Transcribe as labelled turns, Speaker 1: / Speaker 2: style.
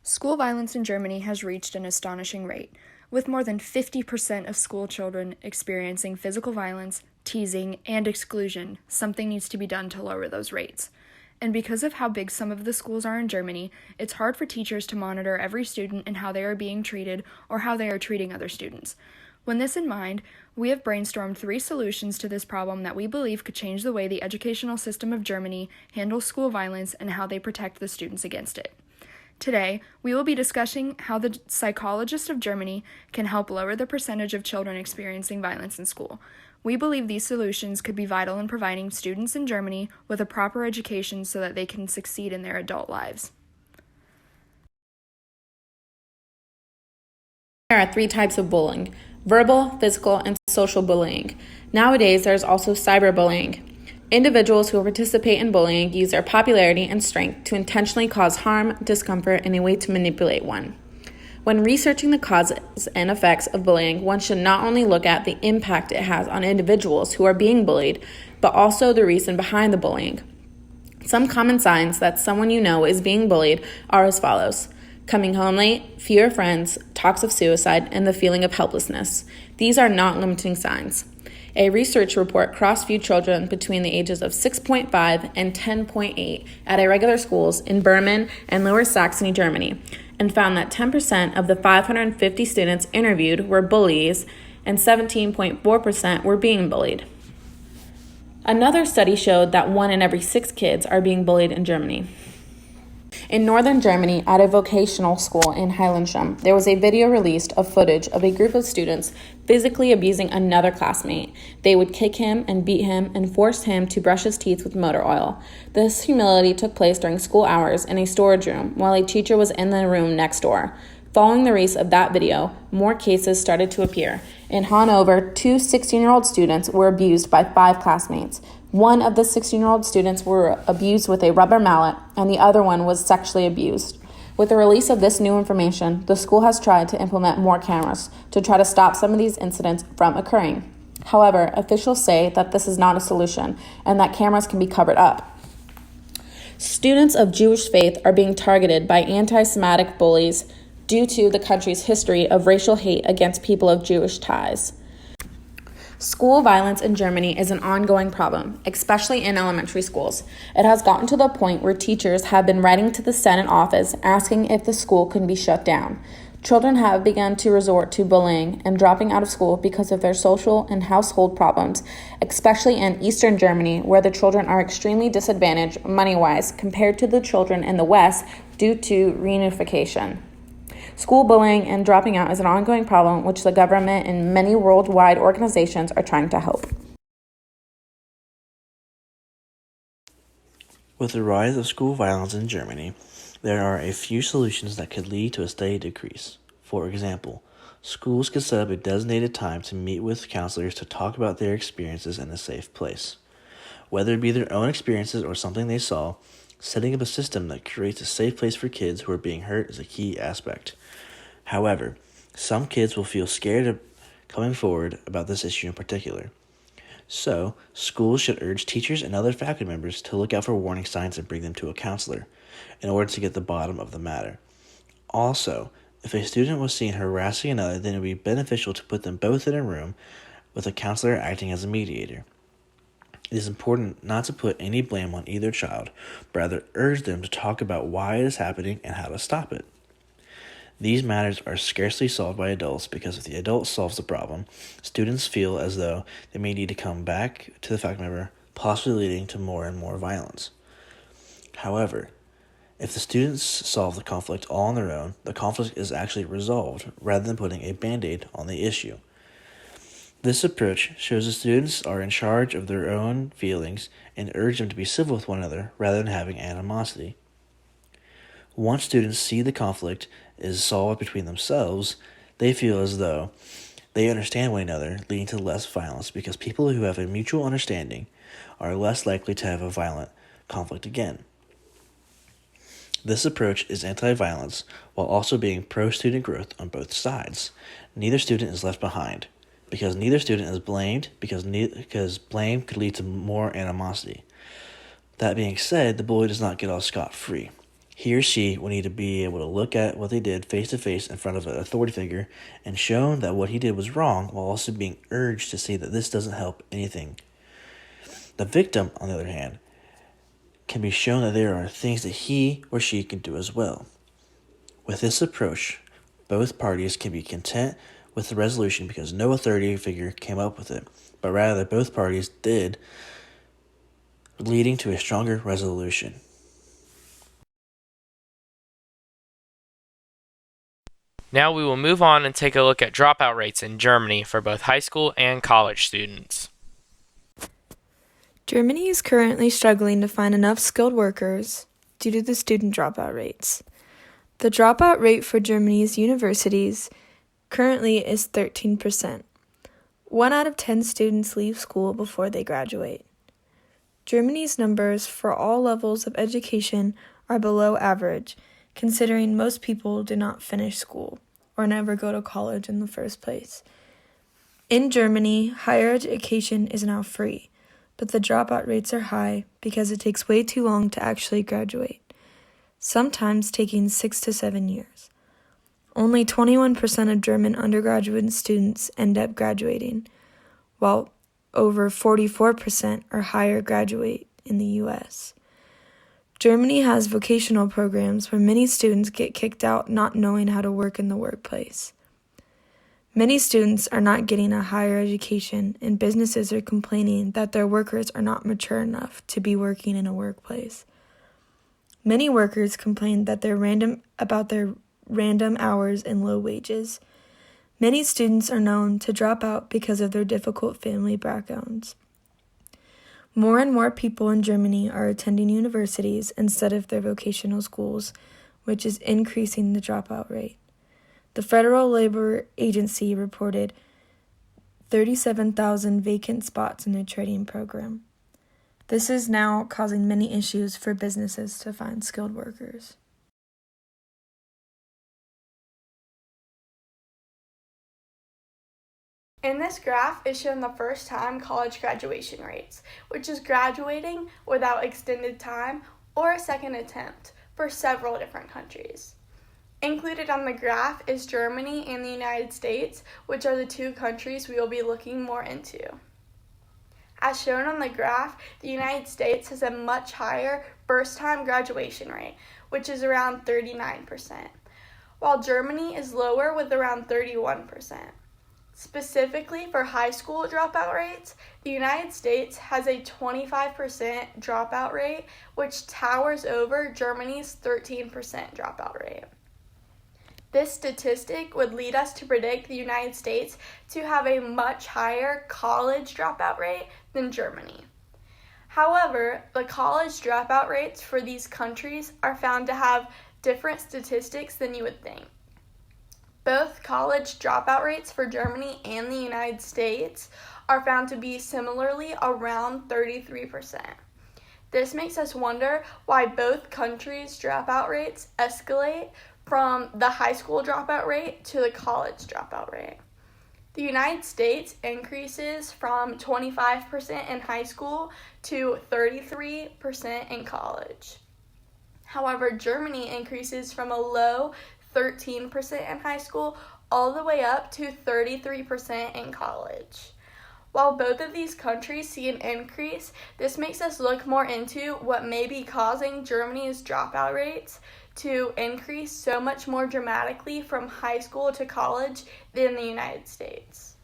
Speaker 1: School violence in Germany has reached an astonishing rate, with more than 50% of school children experiencing physical violence, teasing, and exclusion. Something needs to be done to lower those rates. And because of how big some of the schools are in Germany, it's hard for teachers to monitor every student and how they are being treated or how they are treating other students. With this in mind, we have brainstormed 3 solutions to this problem that we believe could change the way the educational system of Germany handles school violence and how they protect the students against it. Today, we will be discussing how the psychologists of Germany can help lower the percentage of children experiencing violence in school. We believe these solutions could be vital in providing students in Germany with a proper education so that they can succeed in their adult lives.
Speaker 2: There are 3 types of bullying: verbal, physical, and social bullying. Nowadays, there's also cyberbullying. Individuals who participate in bullying use their popularity and strength to intentionally cause harm, discomfort, and a way to manipulate one. When researching the causes and effects of bullying, one should not only look at the impact it has on individuals who are being bullied, but also the reason behind the bullying. Some common signs that someone you know is being bullied are as follows: coming home late, fewer friends, talks of suicide, and the feeling of helplessness. These are not limiting signs. A research report cross-viewed children between the ages of 6.5 and 10.8 at irregular schools in Bremen and Lower Saxony, Germany, and found that 10% of the 550 students interviewed were bullies and 17.4% were being bullied. Another study showed that 1 in every 6 kids are being bullied in Germany. In northern Germany, at a vocational school in Heilensheim, there was a video released of footage of a group of students physically abusing another classmate. They would kick him and beat him and force him to brush his teeth with motor oil. This humiliation took place during school hours in a storage room while a teacher was in the room next door. Following the release of that video, more cases started to appear. In Hanover, 2 16-year-old students were abused by 5 classmates. One of the 16-year-old students were abused with a rubber mallet, and the other one was sexually abused. With the release of this new information, the school has tried to implement more cameras to try to stop some of these incidents from occurring. However, officials say that this is not a solution and that cameras can be covered up. Students of Jewish faith are being targeted by anti-Semitic bullies due to the country's history of racial hate against people of Jewish ties. School violence in Germany is an ongoing problem, especially in elementary schools. It has gotten to the point where teachers have been writing to the Senate office asking if the school can be shut down. Children have begun to resort to bullying and dropping out of school because of their social and household problems, especially in Eastern Germany, where the children are extremely disadvantaged money-wise compared to the children in the West due to reunification. School bullying and dropping out is an ongoing problem which the government and many worldwide organizations are trying to help.
Speaker 3: With the rise of school violence in Germany, there are a few solutions that could lead to a steady decrease. For example, schools could set up a designated time to meet with counselors to talk about their experiences in a safe place. Whether it be their own experiences or something they saw, setting up a system that creates a safe place for kids who are being hurt is a key aspect. However, some kids will feel scared of coming forward about this issue in particular. So, schools should urge teachers and other faculty members to look out for warning signs and bring them to a counselor in order to get the bottom of the matter. Also, if a student was seen harassing another, then it would be beneficial to put them both in a room with a counselor acting as a mediator. It is important not to put any blame on either child, but rather urge them to talk about why it is happening and how to stop it. These matters are scarcely solved by adults because if the adult solves the problem, students feel as though they may need to come back to the faculty member, possibly leading to more and more violence. However, if the students solve the conflict all on their own, the conflict is actually resolved rather than putting a band-aid on the issue. This approach shows the students are in charge of their own feelings and urge them to be civil with one another rather than having animosity. Once students see the conflict is solved between themselves, they feel as though they understand one another, leading to less violence because people who have a mutual understanding are less likely to have a violent conflict again. This approach is anti-violence while also being pro-student growth on both sides. Neither student is left behind because neither student is blamed because blame could lead to more animosity. That being said, the bully does not get off scot-free. He or she will need to be able to look at what they did face to face in front of an authority figure and shown that what he did was wrong, while also being urged to see that this doesn't help anything. The victim, on the other hand, can be shown that there are things that he or she can do as well. With this approach, both parties can be content with the resolution because no authority figure came up with it, but rather both parties did, leading to a stronger resolution.
Speaker 4: Now we will move on and take a look at dropout rates in Germany for both high school and college students.
Speaker 1: Germany is currently struggling to find enough skilled workers due to the student dropout rates. The dropout rate for Germany's universities currently is 13%. 1 out of 10 students leave school before they graduate. Germany's numbers for all levels of education are below average, considering most people do not finish school or never go to college in the first place. In Germany, higher education is now free, but the dropout rates are high because it takes way too long to actually graduate, sometimes taking 6 to 7 years. Only 21% of German undergraduate students end up graduating, while over 44% or higher graduate in the U.S. Germany has vocational programs where many students get kicked out not knowing how to work in the workplace. Many students are not getting a higher education, and businesses are complaining that their workers are not mature enough to be working in a workplace. Many workers complain that their random hours and low wages. Many students are known to drop out because of their difficult family backgrounds. More and more people in Germany are attending universities instead of their vocational schools, which is increasing the dropout rate. The Federal Labor Agency reported 37,000 vacant spots in their training program. This is now causing many issues for businesses to find skilled workers.
Speaker 5: In this graph is shown the first-time college graduation rates, which is graduating without extended time or a second attempt for several different countries. Included on the graph is Germany and the United States, which are the two countries we will be looking more into. As shown on the graph, the United States has a much higher first-time graduation rate, which is around 39%, while Germany is lower with around 31%. Specifically for high school dropout rates, the United States has a 25% dropout rate, which towers over Germany's 13% dropout rate. This statistic would lead us to predict the United States to have a much higher college dropout rate than Germany. However, the college dropout rates for these countries are found to have different statistics than you would think. Both college dropout rates for Germany and the United States are found to be similarly around 33%. This makes us wonder why both countries' dropout rates escalate from the high school dropout rate to the college dropout rate. The United States increases from 25% in high school to 33% in college. However, Germany increases from a low 13% in high school all the way up to 33% in college. While both of these countries see an increase, this makes us look more into what may be causing Germany's dropout rates to increase so much more dramatically from high school to college than the United States.